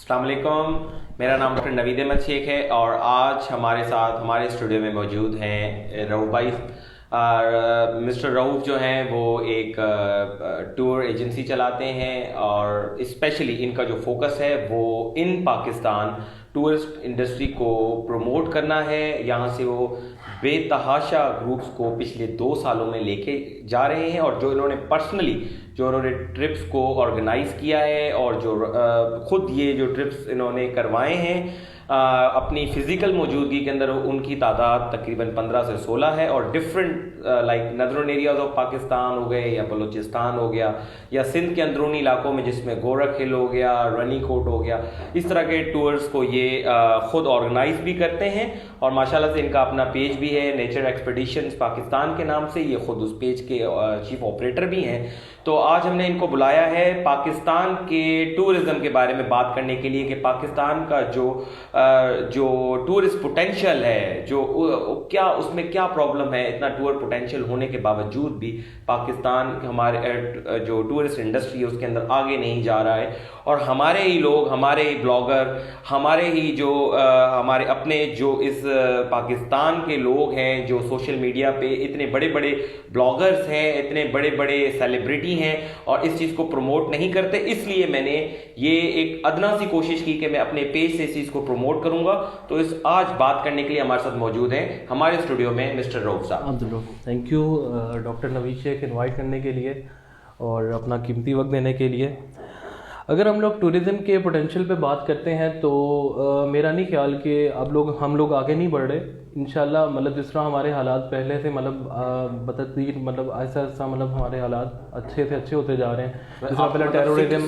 अस्सलाम वालेकुम। मेरा नाम डॉक्टर नवीद अहमद शेख है और आज हमारे साथ हमारे स्टूडियो में मौजूद हैं रऊफ भाई। और मिस्टर रऊफ जो हैं वो एक टूर एजेंसी चलाते हैं और स्पेशली इनका जो फोकस है वो इन पाकिस्तान टूरिस्ट इंडस्ट्री को प्रमोट करना है। यहाँ से वो बेतहाशा ग्रुप्स को पिछले 2 सालों में लेके जा रहे हैं और जो उन्होंने ट्रिप्स को ऑर्गेनाइज किया है और जो खुद ये जो ट्रिप्स इन्होंने करवाए हैं अपनी फिजिकल मौजूदगी के अंदर उनकी तादाद तकरीबन 15 से 16 है और different like नदरन areas of Pakistan हो गए या बलूचिस्तान हो गया या सिंध के अंदरूनी इलाकों में जिसमें गोरख हिल हो गया, रनी कोट हो गया, इस तरह के टूर्स को ये खुद ऑर्गेनाइज भी करते हैं और माशाल्लाह से इनका अपना पेज भी है नेचर एक्सपेडिशंस पाकिस्तान के नाम से। ये खुद उस पेज के चीफ ऑपरेटर भी हैं। तो आज हमने इनको बुलाया है पाकिस्तान के टूरिज्म के बारे में बात करने के लिए कि पाकिस्तान का जो टूरिस्ट पोटेंशियल है, जो क्या उसमें क्या प्रॉब्लम है, इतना टूर पोटेंशियल होने के बावजूद भी पाकिस्तान हमारे जो टूरिस्ट इंडस्ट्री है उसके अंदर आगे नहीं जा रहा है। और हमारे ही लोग, हमारे ही ब्लॉगर, हमारे ही जो हमारे अपने जो इस पाकिस्तान के लोग हैं जो सोशल मीडिया पे इतने बड़े बड़े ब्लॉगर्स हैं, इतने बड़े बड़े सेलिब्रिटी हैं और इस चीज़ को प्रमोट नहीं करते, इसलिए मैंने ये एक अदना सी कोशिश की कि मैं अपने पेज से इस चीज़ को प्रमोट करूंगा। तो इस आज बात करने के लिए हमारे साथ मौजूद हैं हमारे स्टूडियो में मिस्टर रऊफ साहब। Thank you doctor Naveed Shaikh invite करने के लिए और अपना कीमती वक्त देने के लिए। अगर हम लोग टूरिज़्म के पोटेंशियल पे बात करते हैं तो मेरा नहीं ख्याल कि अब हम लोग आगे नहीं बढ़ रहे। इंशाल्लाह मतलब जिस तरह हमारे हालात पहले से मतलब बतदरीज मतलब ऐसा ऐसा मतलब हमारे हालात अच्छे से अच्छे होते जा रहे हैं। जिस तरह पहले टेररिज्म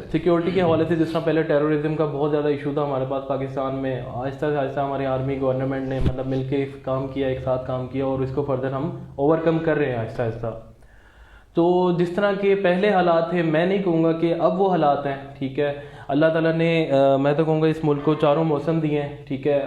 सिक्योरिटी के हवाले से जिस तरह पहले टेररिज्म का बहुत ज़्यादा इशू था हमारे पास पाकिस्तान में, आहिस्ता से आहिस्ता हमारी आर्मी गवर्नमेंट ने मतलब मिल के काम किया, एक साथ काम किया और इसको फर्दर हम ओवरकम कर रहे हैं आहिस्ता आहिस्ता। तो जिस तरह के पहले हालात थे मैं नहीं कहूँगा कि अब वो हालात हैं, ठीक है। अल्लाह ताला ने मैं तो कहूँगा इस मुल्क को चारों मौसम दिए हैं, ठीक है।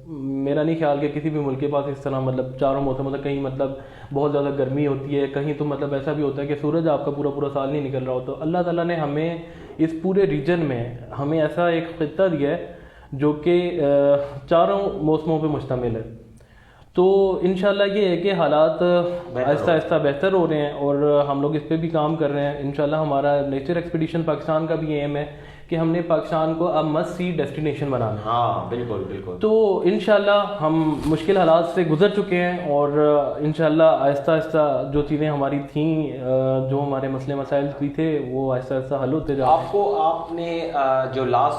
मेरा नहीं ख्याल कि किसी भी मुल्क के पास इस तरह मतलब चारों मौसम मतलब कहीं मतलब बहुत ज़्यादा गर्मी होती है, कहीं तो मतलब ऐसा भी होता है कि सूरज आपका पूरा पूरा साल नहीं निकल रहा हो। तो अल्लाह ताला ने हमें इस पूरे रीजन में हमें ऐसा एक खित्ता दिया है जो कि चारों मौसमों पर मुश्तमिल है। तो इंशाल्लाह ये है कि हालात आहिस्ता आहिस्ता बेहतर हो रहे हैं और हम लोग इस पे भी काम कर रहे हैं। इंशाल्लाह हमारा नेचर एक्सपीडिशन पाकिस्तान का भी एम है कि हमने पाकिस्तान को अब मस्ट सी डेस्टिनेशन बनाना। हाँ बिल्कुल बिल्कुल। तो इंशाल्लाह हम मुश्किल हालात से गुजर चुके हैं और इंशाल्लाह आहिस्ता आहिस्ता जो चीज़ें हमारी थी, जो हमारे मसले मसाइल भी थे वो आहिस्ता आहिस्ता हल होते जा रहे हैं। आपने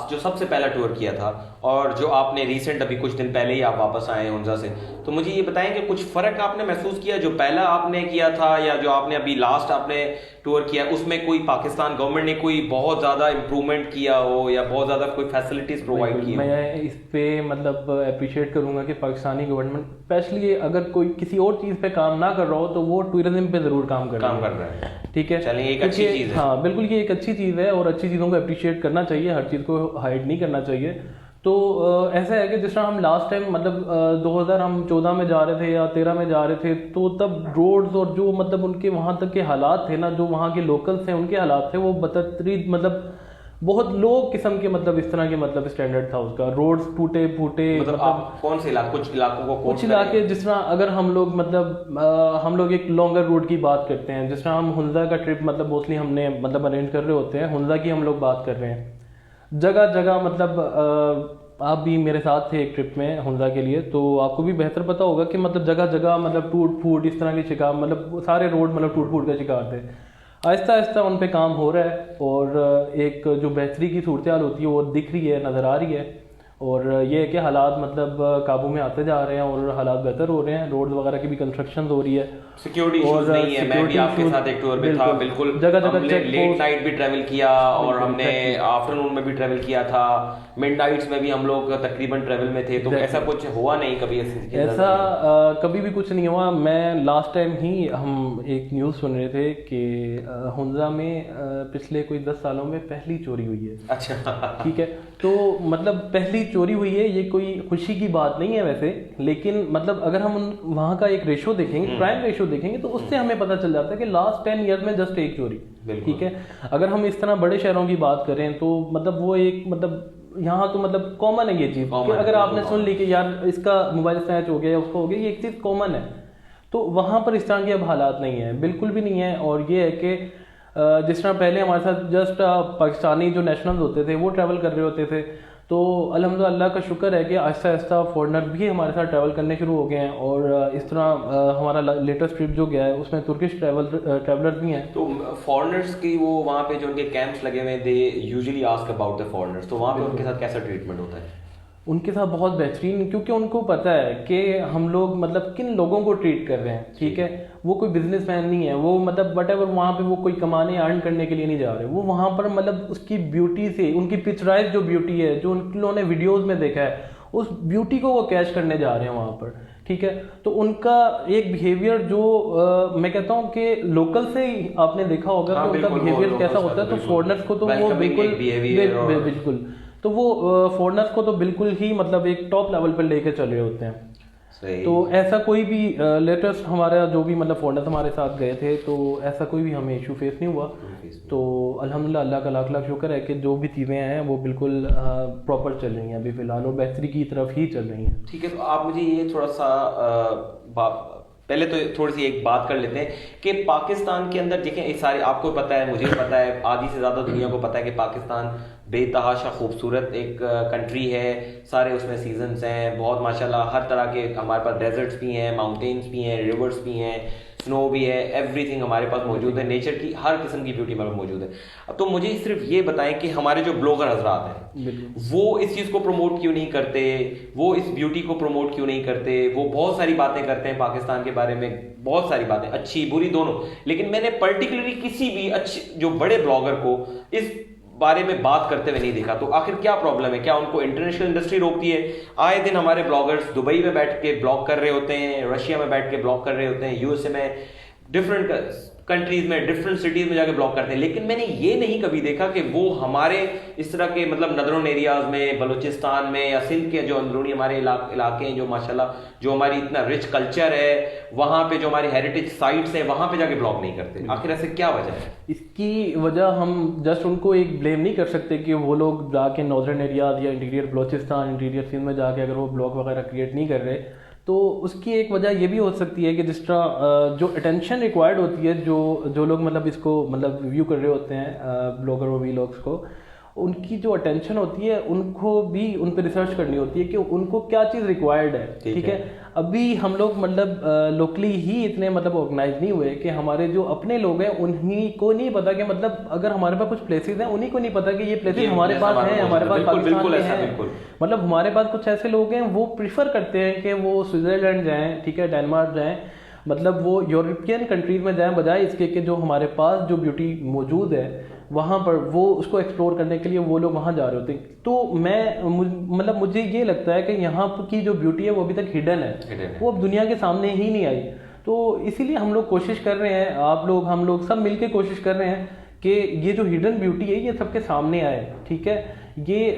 जो सबसे पहला टूर किया था और जो आपने रिसेंट अभी कुछ दिन पहले ही आप वापस आए हैं हुंजा से, तो मुझे ये बताएं कि कुछ फ़र्क आपने महसूस किया जो पहला आपने किया था या जो आपने अभी लास्ट आपने टूर किया उसमें कोई पाकिस्तान गवर्नमेंट ने कोई बहुत ज़्यादा इम्प्रूवमेंट किया हो या बहुत ज़्यादा कोई फैसिलिटीज़ प्रोवाइड की हो? मैं इस पे मतलब अप्रिशिएट करूँगा कि पाकिस्तानी गवर्नमेंट स्पेशली अगर कोई किसी और चीज़ पे काम ना कर रहा हो तो वो टूरिज्म पे ज़रूर काम कर रहा है, ठीक है। चलिए एक अच्छी चीज़ है। हाँ बिल्कुल, ये एक अच्छी चीज़ है और अच्छी चीज़ों को अप्रिशिएट करना चाहिए, हर चीज़ को हाइड नहीं करना चाहिए। तो ऐसा है कि जिस तरह हम लास्ट टाइम मतलब 2014 में जा रहे थे या 13 में जा रहे थे तो तब रोड्स और जो मतलब उनके वहाँ तक के हालात थे ना, जो वहाँ के लोकल्स हैं उनके हालात थे वो बदतरीन मतलब बहुत लो किस्म के मतलब इस तरह के मतलब स्टैंडर्ड था उसका। रोड्स टूटे फूटे मतलब आप कौन से इलाके, कुछ इलाके जिस तरह अगर हम लोग एक लॉन्गर रूट की बात करते हैं, जिस तरह हम हुंजा का ट्रिप मतलब मोस्टली हमने मतलब अरेंज कर रहे होते हैं, हुंजा की हम लोग बात कर रहे हैं, जगह जगह मतलब आप भी मेरे साथ थे एक ट्रिप में हुंजा के लिए, तो आपको भी बेहतर पता होगा कि मतलब जगह जगह मतलब टूट फूट इस तरह के शिकार मतलब सारे रोड मतलब टूट फूट का शिकार थे। आहिस्ता आहिस्ता उन पे काम हो रहा है और एक जो बेहतरी की सूरत हाल होती है वो दिख रही है, नज़र आ रही है और ये है कि हालात मतलब काबू में आते जा रहे हैं और हालात बेहतर हो रहे हैं। रोड वगैरह की भी कंस्ट्रक्शन हो रही है, सिक्योरिटी इश्यूज नहीं है। मैं भी आपके साथ एक टूर में था, बिल्कुल जगह जगह लेट नाइट भी ट्रैवल किया और हमने आफ्टरनून में भी ट्रैवल किया था, मिडनाइट्स में भी हम लोग तकरीबन ट्रैवल में थे। तो ऐसा कुछ हुआ नहीं कभी? ऐसा कभी भी कुछ नहीं हुआ। मैं लास्ट टाइम ही हम एक न्यूज़ सुन रहे थे कि हुंजा में पिछले कोई 10 सालों में पहली चोरी हुई है। अच्छा, ठीक है। तो मतलब पहली चीज़ चोरी हुई है ये कोई खुशी की बात नहीं है वैसे, लेकिन मतलब अगर हम वहाँ का एक रेशो देखेंगे, क्राइम रेशो देखेंगे, तो उससे हमें पता चल जाता है कि लास्ट 10 ईयर में जस्ट एक चोरी, ठीक है। अगर हम इस तरह बड़े शहरों की बात करें तो मतलब वो एक मतलब यहाँ तो मतलब कॉमन है ये चीज़ कि अगर आपने सुन ली कि यार इसका मोबाइल स्नैच हो गया या उसको हो गया, ये एक चीज़ कॉमन है। तो वहाँ पर इस तरह के अब हालात नहीं है, बिल्कुल भी नहीं है। और ये है कि जिस तरह पहले हमारे साथ जस्ट पाकिस्तानी जो नेशनल्स होते थे वो ट्रैवल कर रहे होते थे, तो अल्हम्दुलिल्लाह अल्लाह का शुक्र है कि आहिस्ता आहिस्ता फॉरेनर भी हमारे साथ ट्रैवल करने शुरू हो गए हैं। और इस तरह हमारा लेटेस्ट ट्रिप जो गया है उसमें तुर्किश ट्रैवलर भी हैं। तो फॉरेनर्स की वो वहाँ पे जो उनके कैंप्स लगे हुए हैं, they usually ask about the foreigners, तो वहाँ पे उनके साथ कैसा ट्रीटमेंट होता है? उनके साथ बहुत बेहतरीन, क्योंकि उनको पता है कि हम लोग मतलब किन लोगों को ट्रीट कर रहे हैं, ठीक है। वो कोई बिजनेसमैन नहीं है, वो मतलब वट एवर वहाँ पे वो कोई कमाने अर्न करने के लिए नहीं जा रहे, वो वहाँ पर मतलब उसकी ब्यूटी से, उनकी पिक्चराइज जो ब्यूटी है जो उन्होंने वीडियोस में देखा है, उस ब्यूटी को वो कैच करने जा रहे हैं वहाँ पर, ठीक है। तो उनका एक बिहेवियर जो मैं कहता हूँ कि लोकल से ही आपने देखा होगा कि उनका बिहेवियर कैसा होता है, तो फॉरेनर्स को तो वो बिल्कुल तो वो फॉरेनर्स को तो बिल्कुल ही मतलब एक टॉप लेवल पर लेके चल रहे होते हैं। तो ऐसा कोई भी लेटेस्ट हमारा जो भी मतलब फॉरेनर्स हमारे साथ गए थे, तो ऐसा कोई भी हमें इशू फेस नहीं हुआ। तो अल्हम्दुलिल्लाह अल्लाह का लाख लाख शुक्र है कि जो भी चीज़ें हैं वो बिल्कुल प्रॉपर चल रही हैं अभी फ़िलहाल, और बेहतरी की तरफ ही चल रही हैं। ठीक है, तो आप मुझे ये थोड़ा सा पहले तो थोड़ी सी एक बात कर लेते हैं कि पाकिस्तान के अंदर देखें, इस सारी आपको पता है, मुझे पता है, आधी से ज़्यादा दुनिया को पता है कि पाकिस्तान बेतहाशा खूबसूरत एक कंट्री है। सारे उसमें सीजन्स हैं, बहुत माशाल्लाह हर तरह के हमारे पास डेजर्ट्स भी हैं, माउंटेन्स भी हैं, रिवर्स भी हैं, स्नो भी है, एवरीथिंग हमारे पास मौजूद है, नेचर की हर किस्म की ब्यूटी हमारे पास मौजूद है। अब तो मुझे सिर्फ ये बताएं कि हमारे जो ब्लॉगर हजरात हैं वो इस चीज़ को प्रमोट क्यों नहीं करते, वो इस ब्यूटी को प्रमोट क्यों नहीं करते। वो बहुत सारी बातें करते हैं पाकिस्तान के बारे में, बहुत सारी बातें, अच्छी बुरी दोनों, लेकिन मैंने पर्टिकुलरली किसी भी अच्छे जो बड़े ब्लॉगर को इस बारे में बात करते हुए नहीं देखा। तो आखिर क्या प्रॉब्लम है? क्या उनको इंटरनेशनल इंडस्ट्री रोकती है? आए दिन हमारे ब्लॉगर्स दुबई में बैठ के ब्लॉग कर रहे होते हैं, रशिया में बैठ के ब्लॉग कर रहे होते हैं, यूएसए में, डिफरेंट कंट्रीज में, डिफरेंट सिटीज में जाके ब्लॉग करते हैं, लेकिन मैंने ये नहीं कभी देखा कि वो हमारे इस तरह के मतलब नदरों एरियाज में, बलूचिस्तान में या सिंध के जो अंदरूनी हमारे इलाके हैं, जो माशाल्लाह जो हमारी इतना रिच कल्चर है, वहाँ पे जो हमारी हेरिटेज साइट्स हैं, वहाँ पे जाके ब्लॉग नहीं करते। आखिर ऐसे क्या वजह है? इसकी वजह हम जस्ट उनको एक ब्लेम नहीं कर सकते कि वो लोग जाके नॉर्दर्न एरियाज या इंटीरियर बलूचिस्तान, इंटीरियर सिंध में जाके अगर वो ब्लॉग वगैरह क्रिएट नहीं कर रहे, तो उसकी एक वजह ये भी हो सकती है कि जिस तरह जो अटेंशन रिक्वायर्ड होती है, जो लोग मतलब इसको मतलब व्यू कर रहे होते हैं ब्लॉगर और वीलॉग्स को, उनकी जो अटेंशन होती है उनको भी उन पर रिसर्च करनी होती है कि उनको क्या चीज़ रिक्वायर्ड है, ठीक है। अभी हम लोग मतलब लोकली ही इतने मतलब ऑर्गेनाइज नहीं हुए कि हमारे जो अपने लोग हैं उन्हीं को नहीं पता कि मतलब अगर हमारे पास कुछ प्लेसेस हैं उन्हीं को नहीं पता कि ये प्लेसेस हमारे पास हैं, हमारे पास पाकिस्तान में हैं। मतलब हमारे पास कुछ ऐसे लोग हैं वो प्रीफर करते हैं कि वो स्विट्जरलैंड जाएं, ठीक है, डेनमार्क जाएं, मतलब वो यूरोपियन कंट्रीज में जाएं, बजाय इसके कि जो हमारे पास जो ब्यूटी मौजूद है वहाँ पर वो उसको एक्सप्लोर करने के लिए वो लोग वहाँ जा रहे होते हैं। तो मतलब मुझे ये लगता है कि यहाँ की जो ब्यूटी है वो अभी तक हिडन है, वो अब दुनिया के सामने ही नहीं आई। तो इसीलिए हम लोग कोशिश कर रहे हैं, आप लोग हम लोग सब मिलके कोशिश कर रहे हैं कि ये जो हिडन ब्यूटी है ये सबके सामने आए, ठीक है, ये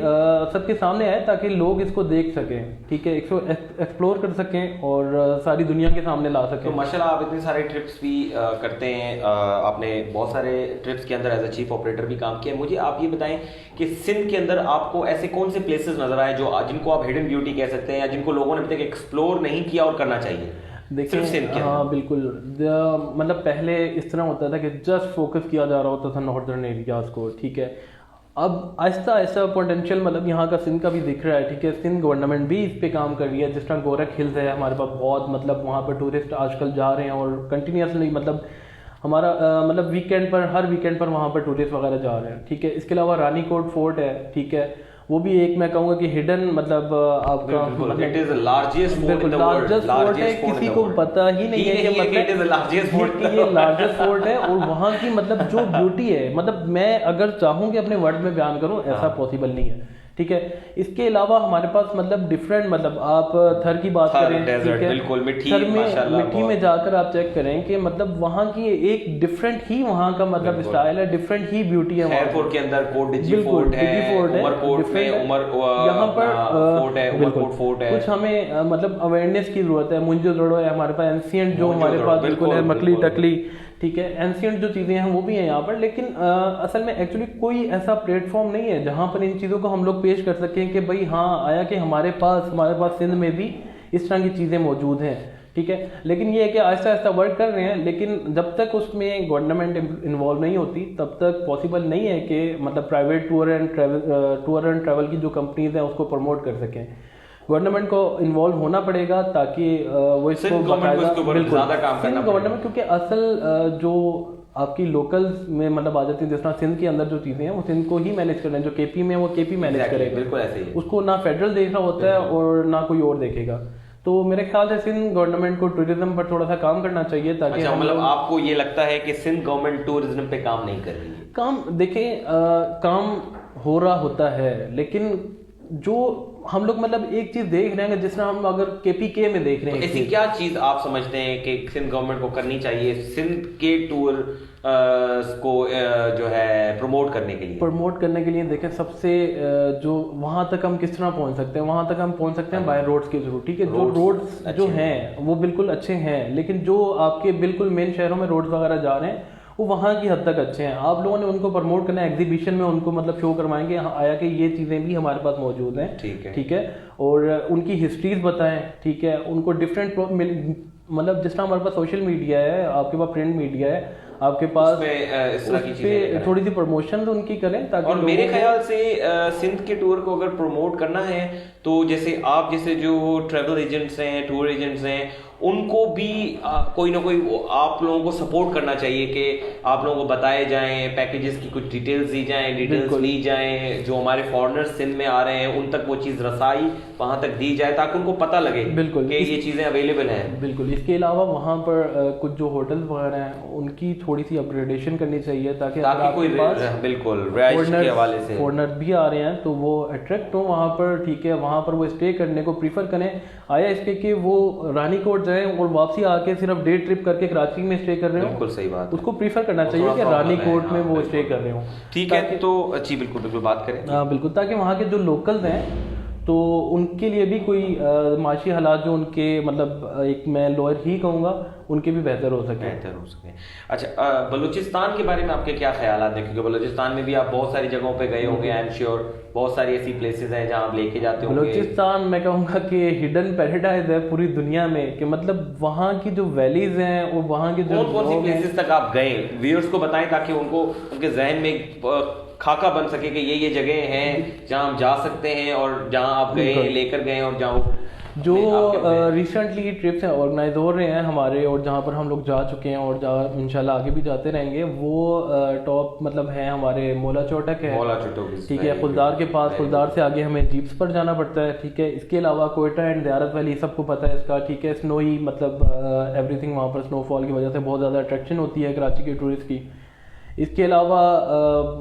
सबके सामने आए ताकि लोग इसको देख सकें, ठीक है, इसको एक्सप्लोर कर सकें और सारी दुनिया के सामने ला सकें। तो माशाल्लाह आप इतने सारे ट्रिप्स भी करते हैं, आपने बहुत सारे ट्रिप्स के अंदर एज अ चीफ ऑपरेटर भी काम किया। मुझे आप ये बताएं कि सिंध के अंदर आपको ऐसे कौन से प्लेसेस नजर आए जो जिनको आप हिडन ब्यूटी कह सकते हैं या जिनको लोगों ने अभी तक एक्सप्लोर नहीं किया और करना चाहिए? देखिए, हाँ बिल्कुल, मतलब पहले इस तरह होता था कि जस्ट फोकस किया जा रहा होता था नॉर्दर्न एरियाज को, ठीक है। अब आहिस्ता आहिस्ता पोटेंशियल मतलब यहाँ का सिंध का भी दिख रहा है, ठीक है, सिंध गवर्नमेंट भी इस पे काम कर रही है। जिस तरह गोरख हिल्स है हमारे पास, बहुत मतलब वहाँ पर टूरिस्ट आजकल जा रहे हैं और कंटिन्यूसली मतलब हमारा मतलब वीकेंड पर, हर वीकेंड पर वहाँ पर टूरिस्ट वगैरह जा रहे हैं, ठीक है। इसके अलावा रानीकोट फोर्ट है, ठीक है, वो भी एक मैं कहूँगा कि हिडन मतलब आपका it is largest fort in the world, largest है, किसी को पता ही नहीं है कि मतलब it is the largest fort, ये लार्जेस्ट फोर्ट है। और वहाँ की मतलब जो ब्यूटी है, मतलब मैं अगर चाहूँ कि अपने वर्ड में बयान करूँ, ऐसा पॉसिबल नहीं है, ठीक है। इसके अलावा हमारे पास मतलब डिफरेंट, मतलब आप थर की बात करें, डेजर्ट, ठीक है, बिल्कुल मिट्टी, थर में माशाल्लाह, मिट्टी में जाकर आप चेक करें कि मतलब वहाँ की एक डिफरेंट ही वहाँ का मतलब स्टाइल है, डिफरेंट ही ब्यूटी है। खैरपुर के अंदर कोट डिजी बिल्कुल, फोर्ट है, डिजी फोर्ट है, उमरकोट में यहाँ पर फोर्ट है, उमरकोट फोर्ट है। कुछ हमें मतलब अवेयरनेस की जरूरत है। मुंजो दड़ो है हमारे पास, एंशियंट जो हमारे पास बिल्कुल है, मकली टकली, ठीक है, एंशियंट जो चीज़ें हैं वो भी हैं यहाँ पर। लेकिन असल में एक्चुअली कोई ऐसा प्लेटफॉर्म नहीं है जहाँ पर इन चीज़ों को हम लोग पेश कर सकें कि भाई हाँ आया कि हमारे पास सिंध में भी इस तरह की चीज़ें मौजूद हैं, ठीक है। लेकिन ये है कि आहिस्ता आहिस्ता वर्क कर रहे हैं, लेकिन जब तक उसमें गवर्नमेंट इन्वॉल्व नहीं होती तब तक पॉसिबल नहीं है कि मतलब प्राइवेट टूर एंड ट्रैवल की जो कंपनीज हैं उसको प्रमोट कर सकें। गवर्नमेंट को इन्वॉल्व होना पड़ेगा ताकि वो इसको ज़्यादा काम करना गवर्नमेंट, क्योंकि असल जो आपकी लोकल्स में मतलब आ जाती है, जिस तरह सिंध के अंदर जो चीज़ें हैं वो सिंध को ही मैनेज करना है, जो केपी में है वो केपी मैनेज करेगा, बिल्कुल ऐसे ही, उसको ना फेडरल देख रहा होता है और ना कोई और देखेगा। तो मेरे ख्याल से सिंध गवर्नमेंट को टूरिज्म पर थोड़ा सा काम करना चाहिए ताकि मतलब आपको ये लगता है कि सिंध गवर्नमेंट टूरिज्म पे काम नहीं कर रही है? काम देखें, काम हो रहा होता है, लेकिन जो हम लोग मतलब एक चीज देख रहे हैं, जिस तरह हम अगर केपीके में देख रहे हैं, ऐसी क्या चीज आप समझते हैं कि सिंध गवर्नमेंट को करनी चाहिए सिंध के टूर को जो है प्रमोट करने के लिए? देखें, सबसे जो वहां तक हम किस तरह पहुंच सकते हैं, वहां तक हम पहुंच सकते हैं बाय रोड्स के थ्रू, ठीक है। जो रोड्स जो हैं वो बिल्कुल अच्छे हैं, लेकिन जो आपके बिल्कुल मेन शहरों में रोड्स वगैरह जा रहे हैं वो वहाँ की हद तक अच्छे हैं। आप लोगों ने उनको प्रमोट करना है, एग्जीबिशन में उनको मतलब शो करवाएंगे आया कि ये चीज़ें भी हमारे पास मौजूद हैं, ठीक है, और उनकी हिस्ट्रीज बताएं, ठीक है, उनको डिफरेंट मतलब जिस तरह हमारे पास सोशल मीडिया है, आपके पास प्रिंट मीडिया है, आपके पास इस तरह की चीजें थोड़ी सी प्रमोशन उनकी करें ताकि। और मेरे ख्याल से सिंध के टूर को अगर प्रमोट करना है तो जैसे आप जैसे जो ट्रैवल एजेंट्स हैं, टूर एजेंट्स हैं, उनको भी कोई ना कोई आप लोगों को सपोर्ट करना चाहिए कि आप लोगों को बताए जाएं, पैकेजेस की कुछ डिटेल्स दी जाएं, डिटेल्स ली जाएं, जो हमारे फॉरेनर्स सिंध में आ रहे हैं उन तक वो चीज़ रसाई वहां तक दी जाए ताकि उनको पता लगे कि ये चीज़ें अवेलेबल हैं। बिल्कुल। इसके अलावा वहाँ पर कुछ जो होटल्स वगैरह हैं उनकी थोड़ी सी अपग्रेडेशन करनी चाहिए ताकि कोई बिल्कुल रिहाइश के हवाले से फॉरेनर भी आ रहे हैं तो वो अट्रैक्ट हो वहाँ पर, ठीक है, वहाँ पर वो स्टे करने को प्रीफर करें, आया इसके कि वो रानीकोट जाएं और वापसी आके सिर्फ डे ट्रिप करके कराची में स्टे कर रहे हो, बिल्कुल सही बात, उसको प्रीफर करना चाहिए कि रानीकोट में वो स्टे कर रहे हो, ठीक है। तो अच्छी बिल्कुल बात करें, हाँ बिल्कुल, ताकि वहाँ के जो लोकल्स हैं तो उनके लिए भी कोई माशी हालात जो उनके मतलब एक मैं लोअर ही कहूँगा उनके भी बेहतर हो सके। अच्छा, बलूचिस्तान के बारे में आपके क्या ख्यालात हैं? क्योंकि बलूचिस्तान में भी आप बहुत सारी जगहों पे गए होंगे, आई एम श्योर बहुत सारी ऐसी प्लेसेस हैं जहां आप लेके जाते होंगे। बलूचिस्तान मैं कहूँगा कि हिडन पैराडाइज है पूरी दुनिया में, कि मतलब वहाँ की जो वैलीज हैं और वहाँ की जो कौन सी प्लेसेस तक आप गए, व्यूअर्स को बताएं ताकि उनको उनके जहन में खाका बन सके कि ये जगह हैं जहां हम जा सकते हैं और जहां आप गए लेकर गए और जहां जो रिसेंटली ट्रिप्स हैं ऑर्गेनाइज हो रहे हैं हमारे और जहाँ पर हम लोग जा चुके हैं और जहाँ इंशाल्लाह आगे भी जाते रहेंगे, वो टॉप मतलब है हमारे मौला चोटक है, ठीक है, खुलदार के पास, खुलदार से आगे हमें जीप्स पर जाना पड़ता है, ठीक है। इसके अलावा कोयटा एंड ज़ियारत वैली सबको पता है इसका, ठीक है, स्नोई मतलब एवरीथिंग वहाँ पर स्नोफॉल की वजह से बहुत ज़्यादा अट्रैक्शन होती है कराची के टूरिस्ट की। इसके अलावा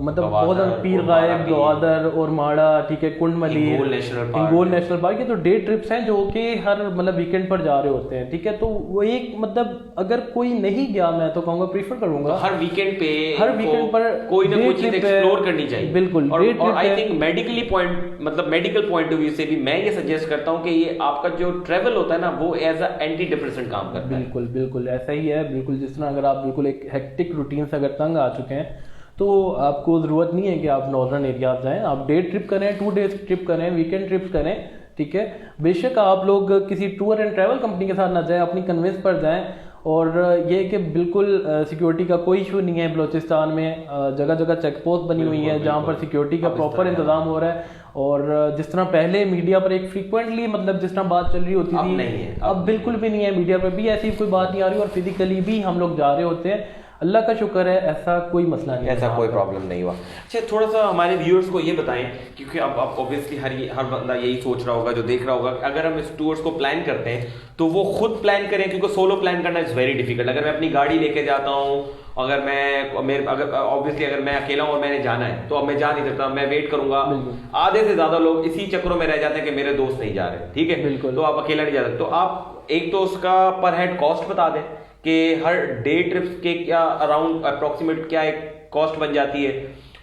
मतलब बहुत ज़्यादा पीर गायब, गवादर और माड़ा, ठीक है, कुंड मलीर, हिंगोल नेशनल पार्क, ये तो डे ट्रिप्स हैं जो कि हर मतलब वीकेंड पर जा रहे होते हैं, ठीक है। तो वो एक मतलब अगर कोई नहीं गया मैं तो कहूँगा प्रीफर करूँगा हर वीकेंड पर कोई ना कोई चीज एक्सप्लोर करनी चाहिए, बिल्कुल। और I think medical point of view से भी मैं ये सजेस्ट करता हूँ कि ये आपका जो ट्रेवल होता है ना वो एज अ एंटी डिप्रेसेंट काम करता है। बिल्कुल ऐसा ही है, बिल्कुल। जिस तरह अगर आप बिल्कुल एक हेक्टिक रूटीन से अगर तंग आ चुके हैं तो आपको ज़रूरत नहीं है कि आप नॉर्दर्न एरियाज जाएं, आप डे ट्रिप करें, 2 डेज ट्रिप करें, वीकेंड ट्रिप्स करें, ठीक है। बेशक आप लोग किसी टूर एंड ट्रैवल कंपनी के साथ ना जाएं, अपनी कन्वेंस पर जाएं, और ये कि बिल्कुल सिक्योरिटी का कोई इशू नहीं है। बलूचिस्तान में जगह जगह चेक पोस्ट बनी हुई है जहाँ पर सिक्योरिटी का प्रॉपर इंतजाम हो रहा है, और जिस तरह पहले मीडिया पर एक फ्रीक्वेंटली मतलब जिस तरह बात चल रही होती थी अब बिल्कुल भी नहीं है, मीडिया पर भी ऐसी कोई बात नहीं आ रही, और फिजिकली भी हम लोग जा रहे होते हैं। अल्लाह का शुक्र है ऐसा कोई मसला नहीं, ऐसा कोई प्रॉब्लम नहीं हुआ। अच्छा, थोड़ा सा हमारे व्यूअर्स को ये बताएं, क्योंकि अब ऑब्वियसली हर बंदा यही सोच रहा होगा जो देख रहा होगा, अगर हम इस टूर्स को प्लान करते हैं तो वो खुद प्लान करें, क्योंकि सोलो प्लान करना इज़ वेरी डिफिकल्ट। अगर मैं अपनी गाड़ी लेके जाता हूँ अगर ऑब्वियसली अगर मैं अकेला हूँ और मैंने जाना है तो अब मैं जा नहीं सकता, मैं वेट करूंगा। आधे से ज्यादा लोग इसी चक्रों में रह जाते हैं कि मेरे दोस्त नहीं जा रहे, ठीक है, तो आप अकेला नहीं जा सकते। तो आप एक तो उसका पर हेड कॉस्ट बता दें कि हर डे ट्रिप्स के क्या अराउंड अप्रोक्सीमेट क्या एक कॉस्ट बन जाती है,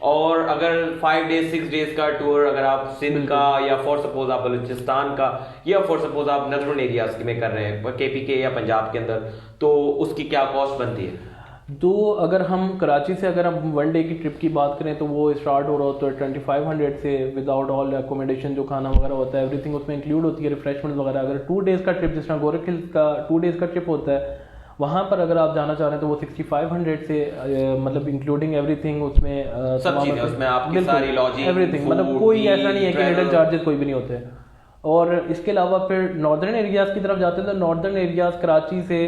और अगर 5 डेज 6 डेज का टूर अगर आप सिंध का या फॉर सपोज आप बलूचिस्तान का या फॉर सपोज आप नदरुन एरियाज में कर रहे हैं KPK या पंजाब के अंदर, तो उसकी क्या कॉस्ट बनती है? तो अगर हम कराची से अगर हम 1 डे की ट्रिप की बात करें तो वो स्टार्ट हो रहा होता है 2500 से, विदाउट ऑल एकोमोडेशन, जो खाना वगैरह होता है एवरीथिंग उसमें इंक्लूड होती है, रिफ्रेशमेंट वगैरह। अगर 2 डेज का ट्रिप, जिस तरह गोरख हिल्स का 2 डेज का ट्रिप होता है, वहाँ पर अगर आप जाना चाह रहे हैं तो वो 6500 से मतलब इंक्लूडिंग एवरीथिंग, उसमें सब चीजें, उसमें आपकी सारी लॉजिंग एवरीथिंग, मतलब कोई ऐसा नहीं है कि हिडन चार्जेस कोई भी नहीं होते। और इसके अलावा फिर नॉर्दर्न एरियाज की तरफ जाते हैं तो नॉर्दर्न एरियाज कराची से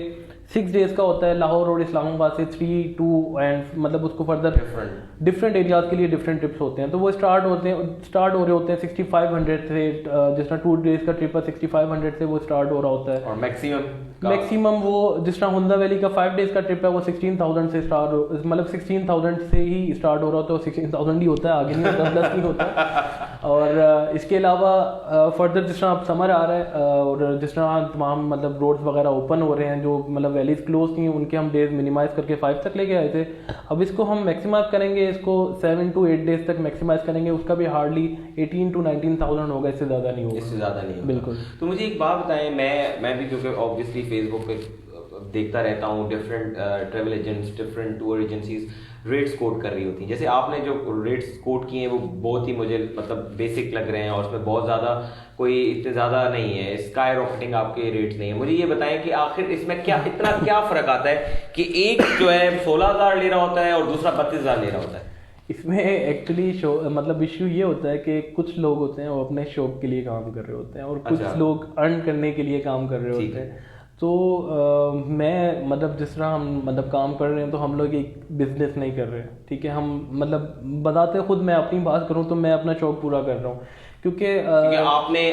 6 डेज का होता है, लाहौर और इस्लामाबाद से 3, 2 एंड मतलब उसको फर्दर डिफरेंट एरियाज के लिए डिफरेंट ट्रिप्स होते हैं। तो वो स्टार्ट हो रहे होते हैं 6500 से, जिस तरह 2 डेज का ट्रिप है 6500 से वो स्टार्ट हो रहा होता है। और मैक्सिमम वो जिस तरह हुंदा वैली का 5 डेज का ट्रिप है वो 16,000 से स्टार्ट, मतलब 16,000 से ही स्टार्ट हो रहा होता है, 16,000 ही होता है, आगे नहीं होता, प्लस नहीं होता। और इसके अलावा फर्दर जिस तरह अब समर आ रहा है और जिस तरह तमाम मतलब रोड्स वगैरह ओपन हो रहे हैं, जो मतलब वैलीज क्लोज थी उनके हम डेज मिनिमाइज करके 5 तक लेके आए थे। अब इसको हम मैक्सिमाइज करेंगे, इसको 7 to 8 डेज तक मैक्सिमाइज करेंगे, उसका भी हार्डली 18 to 19,000 होगा, इससे ज़्यादा नहीं होगा, इससे ज़्यादा नहीं। बिल्कुल। तो मुझे एक बात बताएं, मैं भी क्योंकि ऑब्वियसली फेसबुक पे देखता रहता हूँ, different travel agents, different tour agencies rates quote कर रही होती हैं। जैसे आपने जो रेट्स कोट किए हैं वो बहुत ही मुझे मतलब बेसिक लग रहे हैं, और उसमें बहुत ज़्यादा कोई इतने ज़्यादा नहीं है, स्काई रॉकेटिंग आपके रेट्स नहीं है। मुझे ये बताएं कि आखिर इसमें इतना क्या फ़र्क आता है कि एक जो है 16,000 ले रहा होता है और दूसरा 32,000 ले रहा होता है? इसमें एक्चुअली मतलब इश्यू ये होता है कि कुछ लोग होते हैं वो अपने शौक के लिए काम कर रहे होते हैं और कुछ लोग अर्न करने के लिए काम कर रहे होते हैं। तो मैं मतलब जिस तरह हम मतलब काम कर रहे हैं तो हम लोग एक बिजनेस नहीं कर रहे, ठीक है। हम मतलब बताते खुद, मैं अपनी बात करूं तो मैं अपना शौक पूरा कर रहा हूं, क्योंकि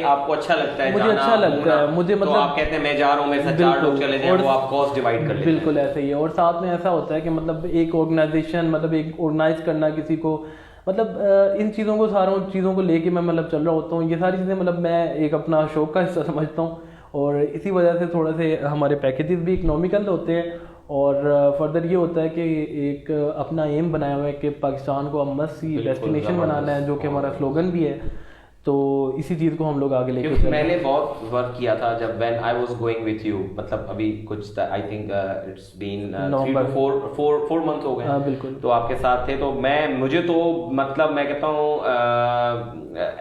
आपको अच्छा लगता है, मुझे अच्छा लगता है, मुझे मतलब तो आप कहते हैं मैं जा रहा हूं, मेरे साथ 4 लोग चले जाएं, वो आप कॉस्ट डिवाइड कर लेते हैं। बिल्कुल ऐसा ही है। और साथ में ऐसा होता है कि मतलब एक ऑर्गेनाइजेशन, मतलब एक ऑर्गेनाइज करना किसी को, मतलब इन चीज़ों को, सारों चीज़ों को लेके मैं मतलब चल रहा होता हूँ। ये सारी चीज़ें मतलब मैं एक अपना शौक का हिस्सा समझता हूँ, और इसी वजह से थोड़ा से हमारे पैकेजेस भी इकोनॉमिकल होते हैं। और फर्दर ये होता है कि एक अपना एम बनाया हुआ है कि पाकिस्तान को मस्ट सी डेस्टिनेशन बनाना है, जो कि हमारा स्लोगन भी है। तो इसी चीज़ को हम लोग आगे लेके चल रहे हैं। मैंने बहुत वर्क किया था जब when I was going with you, मतलब अभी कुछ I think it's been 3 to 4 month हो गए। हाँ बिल्कुल। तो आपके साथ थे, तो मुझे तो मतलब मैं कहता हूँ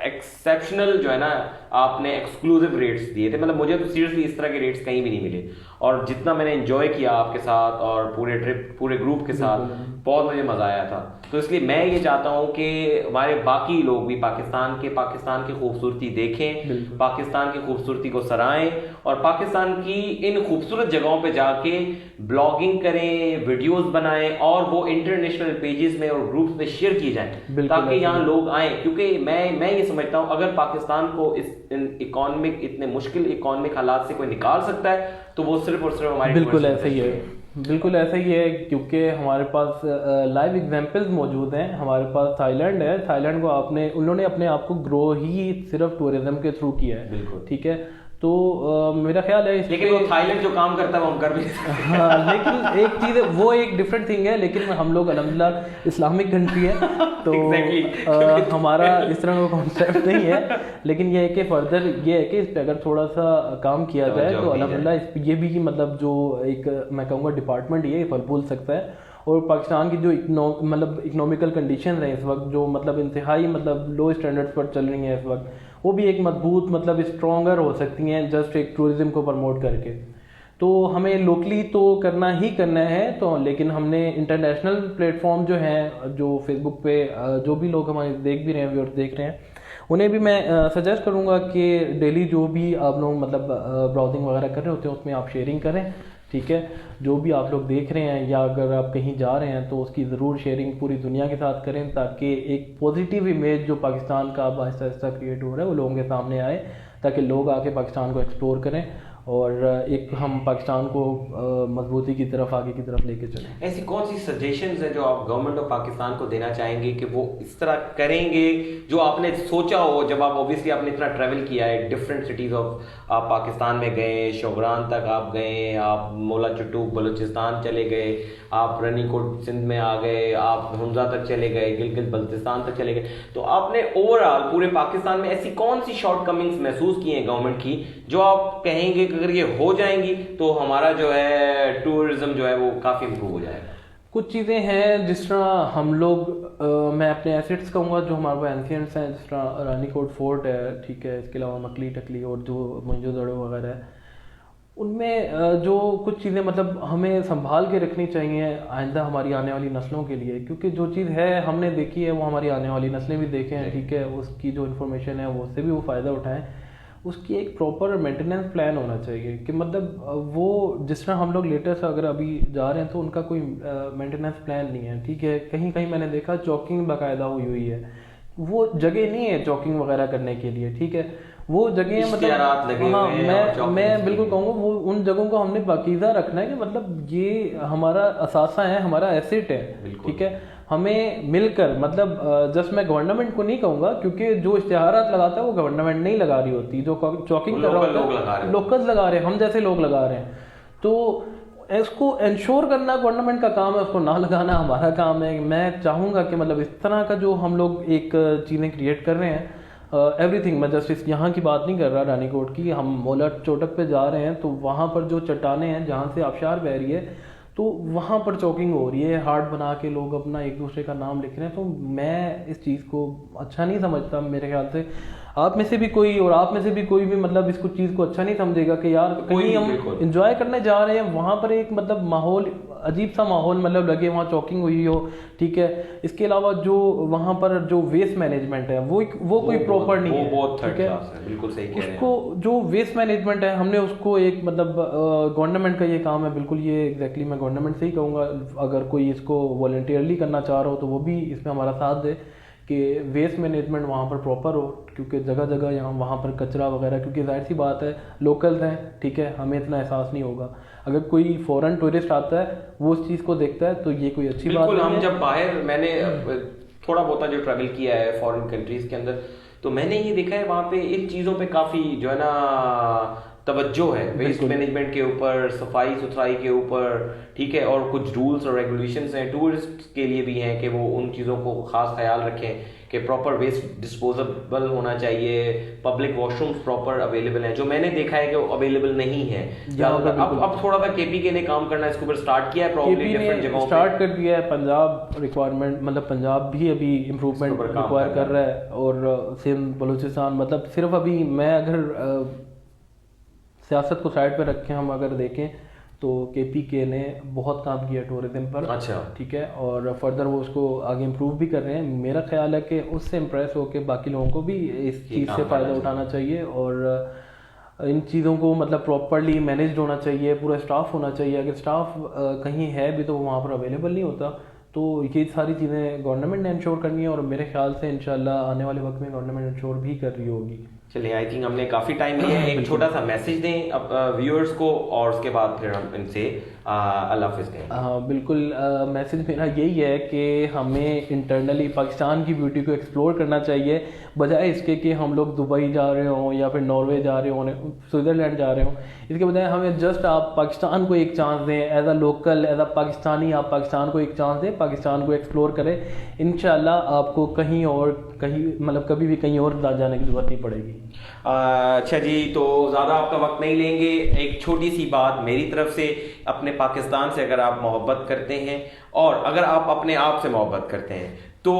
एक्सेप्शनल जो है ना, आपने एक्सक्लूसिव रेट्स दिए थे। मतलब मुझे तो सीरियसली इस तरह के रेट्स कहीं भी नहीं मिले, और जितना मैंने एंजॉय किया आपके साथ और पूरे ट्रिप पूरे ग्रुप के साथ, बहुत मुझे मजा आया था। तो इसलिए मैं ये चाहता हूँ कि हमारे बाकी लोग भी पाकिस्तान की खूबसूरती देखें, पाकिस्तान की खूबसूरती को सराहें, और पाकिस्तान की इन खूबसूरत जगहों पे जाके ब्लॉगिंग करें, वीडियोस बनाएं, और वो इंटरनेशनल पेजेस में और ग्रुप्स में शेयर की जाएं, ताकि यहाँ लोग आए। क्योंकि मैं ये समझता हूँ अगर पाकिस्तान को इतने मुश्किल इकोनॉमिक हालात से कोई निकाल सकता है तो वो सिर्फ और सिर्फ हमारी बिल्कुल ऐसा ही है, बिल्कुल ऐसा ही है। क्योंकि हमारे पास लाइव एग्जांपल्स मौजूद हैं। हमारे पास थाईलैंड है, थाईलैंड को उन्होंने अपने आप को ग्रो ही सिर्फ टूरिज्म के थ्रू किया है, बिल्कुल ठीक है। तो मेरा ख्याल है, लेकिन वो थाईलैंड जो काम करता है वो हम कर भी नहीं सकते। हाँ, लेकिन एक चीज़ है, वो एक डिफरेंट थिंग है। लेकिन हम लोग अल्हम्दुलिल्लाह इस्लामिक कंट्री है, तो हमारा इस तरह का कॉन्सेप्ट नहीं है। लेकिन ये है कि फर्दर ये है कि इस पर अगर थोड़ा सा काम किया जाए तो अल्हम्दुलिल्लाह ये भी मतलब जो एक मैं कहूँगा डिपार्टमेंट ये फल फूल सकता है। और पाकिस्तान की जो मतलब इकोनॉमिकल कंडीशन है इस वक्त, जो मतलब इंतहाई मतलब लो स्टैंडर्ड्स पर चल रही हैं इस वक्त, वो भी एक मजबूत मतलब स्ट्रॉन्गर हो सकती हैं जस्ट एक टूरिज्म को प्रमोट करके। तो हमें लोकली तो करना ही करना है, तो लेकिन हमने इंटरनेशनल प्लेटफॉर्म जो हैं, जो फेसबुक पे जो भी लोग हमारे देख भी रहे हैं, व्यूअर्स देख रहे हैं, उन्हें भी मैं सजेस्ट करूँगा कि डेली जो भी आप लोग मतलब ब्राउजिंग वगैरह कर रहे होते हैं उसमें आप शेयरिंग करें, ठीक है। जो भी आप लोग देख रहे हैं या अगर आप कहीं जा रहे हैं तो उसकी ज़रूर शेयरिंग पूरी दुनिया के साथ करें, ताकि एक पॉजिटिव इमेज जो पाकिस्तान का आहिस्ता आहिस्ता क्रिएट हो रहा है वो लोगों के सामने आए, ताकि लोग आके पाकिस्तान को एक्सप्लोर करें। और एक हम पाकिस्तान को मजबूती की तरफ आगे की तरफ लेके चलें। ऐसी कौन सी सजेशंस हैं जो आप गवर्नमेंट ऑफ पाकिस्तान को देना चाहेंगे कि वो इस तरह करेंगे जो आपने सोचा हो, जब आप ऑब्वियसली आपने इतना ट्रैवल किया है डिफरेंट सिटीज़ ऑफ, आप पाकिस्तान में गए, शोगरान तक आप गए, आप मौला चटूक बलूचिस्तान चले गए, आप रनीकोट सिंध में आ गए, आप हुंजा तक चले गए, गिलगित बल्तिस्तान तक चले गए, तो आपने ओवरऑल पूरे पाकिस्तान में ऐसी कौन सी शॉर्ट कमिंग्स महसूस की हैं गवर्नमेंट की जो आप कहेंगे कि अगर ये हो जाएंगी तो हमारा जो है टूरिज्म जो है वो काफ़ी इम्प्रूव हो जाएगा? कुछ चीज़ें हैं जिस तरह हम लोग मैं अपने एसेट्स कहूँगा जो हमारे पास एंशियंट्स हैं, जिस तरह रानीकोट फोर्ट है, ठीक है, इसके अलावा मकली टकली और जो मोहनजोदड़ो वगैरह है, उनमें जो कुछ चीज़ें मतलब हमें संभाल के रखनी चाहिए आइंदा हमारी आने वाली नस्लों के लिए, क्योंकि जो चीज़ है हमने देखी है वो हमारी आने वाली नस्लें भी देखें हैं, ठीक है, उसकी जो इन्फॉर्मेशन है वो उससे भी वो फ़ायदा उठाएं। उसकी एक प्रॉपर मेंटेनेंस प्लान होना चाहिए कि मतलब वो जिस तरह हम लोग लेटेस्ट अगर अभी जा रहे हैं तो उनका कोई मेंटेनेंस प्लान नहीं है, ठीक है। कहीं कहीं मैंने देखा चॉकिंग बाकायदा हुई हुई है, वो जगह नहीं है चॉकिंग वगैरह करने के लिए, ठीक है, वो जगह मतलब हाँ मैं बिल्कुल कहूँगा वो उन जगहों को हमने बाकीज़ा रखना है कि मतलब ये हमारा असासा है, हमारा एसेट है, ठीक है, हमें मिलकर मतलब जस्ट मैं गवर्नमेंट को नहीं कहूँगा क्योंकि जो इश्तिहारात लगाता है वो गवर्नमेंट नहीं लगा रही होती, जो चॉकिंग कर रहा होता है लोकल्स लगा रहे हैं, हम जैसे लोग लगा रहे हैं, तो इसको इंश्योर करना गवर्नमेंट का काम है, उसको ना लगाना हमारा काम है। मैं चाहूँगा कि मतलब इस तरह का जो हम लोग एक चीज़ें क्रिएट कर रहे हैं, एवरीथिंग, मैं जस्ट इस यहाँ की बात नहीं कर रहा रानीकोट की, हम मौला चोटक पे जा रहे हैं तो वहाँ पर जो चट्टानें हैं जहाँ से आबशार बह रही है तो वहाँ पर चॉकिंग हो रही है, हार्ट बना के लोग अपना एक दूसरे का नाम लिख रहे हैं, तो मैं इस चीज़ को अच्छा नहीं समझता। मेरे ख्याल से आप में से भी कोई और आप में से भी कोई भी मतलब इसको चीज़ को अच्छा नहीं समझेगा कि यार कहीं हम इंजॉय करने जा रहे हैं, वहाँ पर एक मतलब माहौल अजीब सा माहौल मतलब लगे, वहाँ चॉकिंग हुई हो, ठीक है। इसके अलावा जो वहाँ पर जो वेस्ट मैनेजमेंट है वो कोई प्रॉपर नहीं है, ठीक है, बिल्कुल सही कह रहे हैं। उसको जो वेस्ट मैनेजमेंट है हमने उसको एक मतलब गवर्नमेंट का ये काम है, बिल्कुल ये एग्जैक्टली मैं गवर्नमेंट से ही कहूँगा, अगर कोई इसको वॉलंटियरली करना चाह रहा हो तो वो भी इसमें हमारा साथ दे कि वेस्ट मैनेजमेंट वहाँ पर प्रॉपर हो, क्योंकि जगह जगह यहाँ वहाँ पर कचरा वगैरह, क्योंकि जाहिर सी बात है लोकल्स हैं, ठीक है, हमें इतना एहसास नहीं होगा, अगर कोई फॉरेन टूरिस्ट आता है वो उस चीज़ को देखता है तो ये कोई अच्छी बात नहीं है। हम जब बाहर, मैंने थोड़ा बहुत जो ट्रैवल किया है फॉरेन कंट्रीज़ के अंदर, तो मैंने ये देखा है वहाँ पे इन चीज़ों पे काफ़ी जो है ना तवज्जो है, वेस्ट मैनेजमेंट के ऊपर, सफाई सुथराई के ऊपर, ठीक है, और कुछ रूल्स और रेगुलेशंस हैं टूरिस्ट के लिए भी हैं कि वो उन चीज़ों को खास ख्याल रखें कि प्रॉपर वेस्ट डिस्पोजेबल होना चाहिए, पब्लिक वॉशरूम्स प्रॉपर अवेलेबल हैं, जो मैंने देखा है कि वो अवेलेबल नहीं है। अब थोड़ा सा केपी के ने काम करना इसके ऊपर स्टार्ट किया है, प्रॉब्लम डिफरेंट जगहों स्टार्ट कर दिया है। पंजाब रिक्वायरमेंट मतलब पंजाब भी अभी इम्प्रूवमेंट रिक्वायर कर रहा है, और सिंध बलूचिस्तान मतलब सिर्फ अभी मैं अगर सियासत को साइड पर रखें, हम अगर देखें तो केपीके ने बहुत काम किया टूरिज्म पर, अच्छा, ठीक है, और फर्दर वो उसको आगे इम्प्रूव भी कर रहे हैं। मेरा ख्याल है कि उससे इम्प्रेस होकर बाकी लोगों को भी इस चीज़ से फ़ायदा उठाना चाहिए, और इन चीज़ों को मतलब प्रॉपरली मैनेज होना चाहिए, पूरा स्टाफ होना चाहिए। अगर स्टाफ कहीं है भी तो वहाँ पर अवेलेबल नहीं होता, तो ये सारी चीज़ें गवर्नमेंट ने इंश्योर करनी है, और मेरे ख्याल से इंशाल्लाह आने वाले वक्त में गवर्नमेंट इंश्योर भी कर रही होगी। चलिए, आई थिंक हमने काफ़ी टाइम लिया है, एक छोटा सा मैसेज दें अब व्यूअर्स को, और उसके बाद फिर हम इनसे अल्लाह हाफ़िज़ कहें। हाँ बिल्कुल, मैसेज मेरा यही है कि हमें इंटरनली पाकिस्तान की ब्यूटी को एक्सप्लोर करना चाहिए, बजाय इसके कि हम लोग दुबई जा रहे हों या फिर नॉर्वे जा रहे हों, स्विट्ज़रलैंड जा रहे हों। इसके बजाय हमें जस्ट आप पाकिस्तान को एक चांस दें, as a local, as a Pakistani आप पाकिस्तान को एक चांस दें, पाकिस्तान को एक्सप्लोर करें। इंशाल्लाह आपको कहीं मतलब कभी भी कहीं और जाने की ज़रूरत नहीं पड़ेगी। अच्छा जी, तो ज़्यादा आपका वक्त नहीं लेंगे। एक छोटी सी बात मेरी तरफ से, अपने पाकिस्तान से अगर आप मोहब्बत करते हैं और अगर आप अपने आप से मोहब्बत करते हैं तो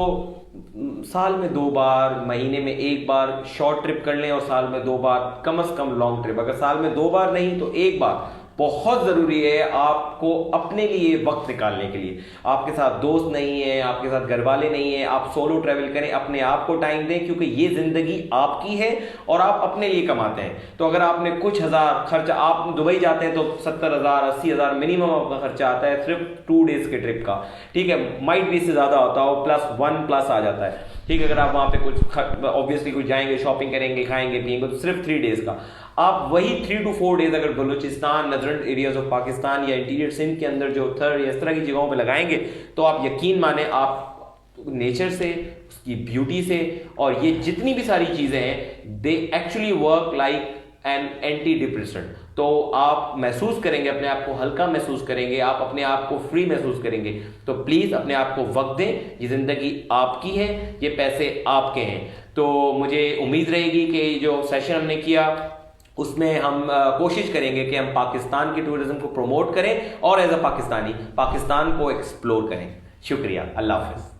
साल में 2 बार, महीने में 1 बार शॉर्ट ट्रिप कर लें, और साल में 2 बार कम से कम लॉन्ग ट्रिप। अगर साल में 2 बार नहीं तो 1 बार बहुत ज़रूरी है आपको अपने लिए वक्त निकालने के लिए। आपके साथ दोस्त नहीं है, आपके साथ घर वाले नहीं है, आप सोलो ट्रैवल करें, अपने आप को टाइम दें, क्योंकि ये ज़िंदगी आपकी है और आप अपने लिए कमाते हैं। तो अगर आपने कुछ हज़ार खर्चा, आप दुबई जाते हैं तो 70,000 80,000 मिनिमम आपका खर्चा आता है सिर्फ 2 डेज़ के ट्रिप का, ठीक है, माइट भी इससे ज़्यादा होता हो, +1 प्लस आ जाता है। ठीक है, अगर आप वहाँ पे कुछ ऑब्वियसली कुछ जाएंगे, शॉपिंग करेंगे, खाएंगे पिएंगे, तो सिर्फ 3 डेज का। आप वही 3 to 4 डेज अगर बलूचिस्तान, नदरन एरियाज ऑफ पाकिस्तान या इंटीरियर सिंध के अंदर जो थर या इस तरह की जगहों पे लगाएंगे, तो आप यकीन माने आप नेचर से, उसकी ब्यूटी से, और ये जितनी भी सारी चीज़ें हैं, they actually work like an anti depressant. तो आप महसूस करेंगे, अपने आप को हल्का महसूस करेंगे, आप अपने आप को फ्री महसूस करेंगे। तो प्लीज़ अपने आप को वक्त दें, ये ज़िंदगी आपकी है, ये पैसे आपके हैं। तो मुझे उम्मीद रहेगी कि जो सेशन हमने किया उसमें हम कोशिश करेंगे कि हम पाकिस्तान के टूरिज्म को प्रमोट करें और एज अ पाकिस्तानी पाकिस्तान को एक्सप्लोर करें। शुक्रिया, अल्लाह हाफ़िज़।